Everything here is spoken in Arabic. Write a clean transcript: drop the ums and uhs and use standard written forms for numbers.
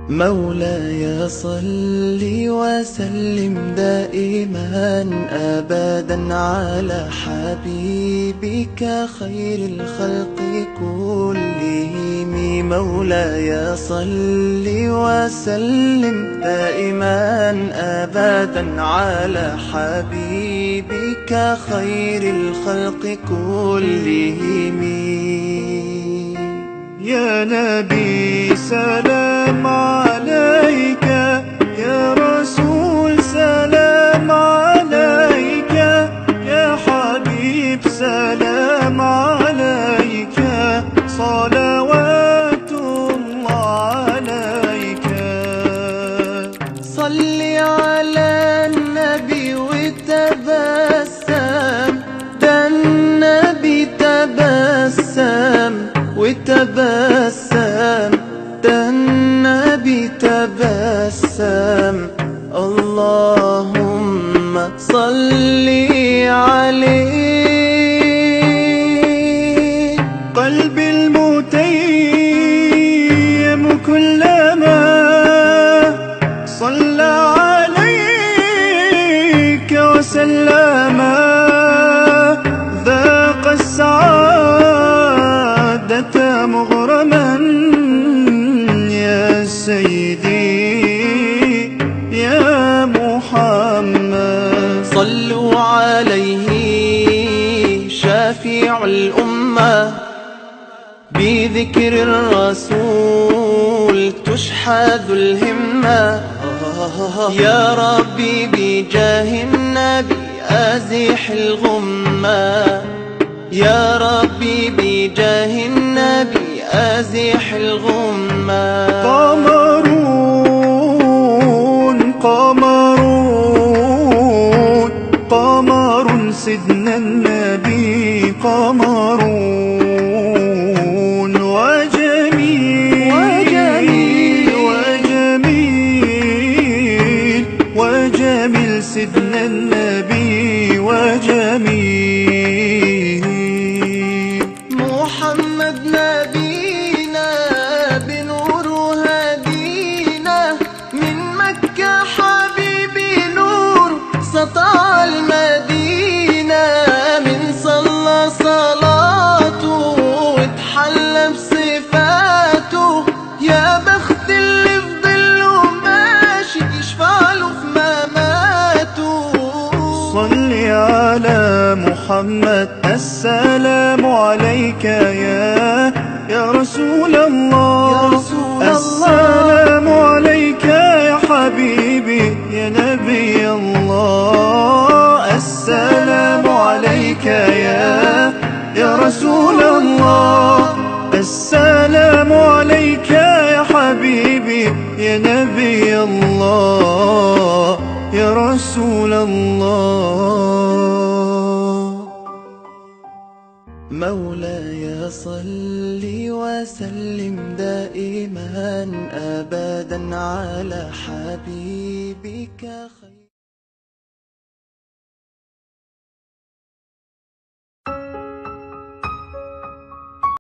مولاي صل وسلم دائما أبدا على حبيبك خير الخلق كلهم. مولاي صل وسلم دائما أبدا على حبيبك خير الخلق كلهم. يا نبي سلام عليك، يا رسول سلام عليك، يا حبيب سلام عليك، صلوات الله عليك. صل على النبي وتبسم، ده النبي تبسم وتبسم، ده النبي تبسم. اللهم صل عليه. قلبي المتيم كلما صلى عليك وسلم ذاق السعادة مغرما. يا سيدي يا محمد صلوا عليه شافع الأمة، بذكر الرسول تشحذ الهمة. يا ربي بجاه النبي أزح الغمة، يا ربي بجاه النبي أزح الغمة. قمرون قمرون قمر سيدنا النبي، قمرون وجميل وجميل وجميل وجميل سيدنا النبي وجميل. محمد نبينا بنور هدينا، من مكة حبيبي نور سطع المدينة. من صلى صلاته واتحلى بصفاته، يا بخت اللي في ظله ماشي يشفع له في مماته. صل على محمد السلام عليك يا رسول الله، يا رسول الله. السلام عليك يا حبيبي يا نبي الله. السلام عليك يا رسول الله، السلام عليك يا حبيبي يا نبي الله يا رسول الله. مولاي صل وسلم دائما أبدا على حبيبك خير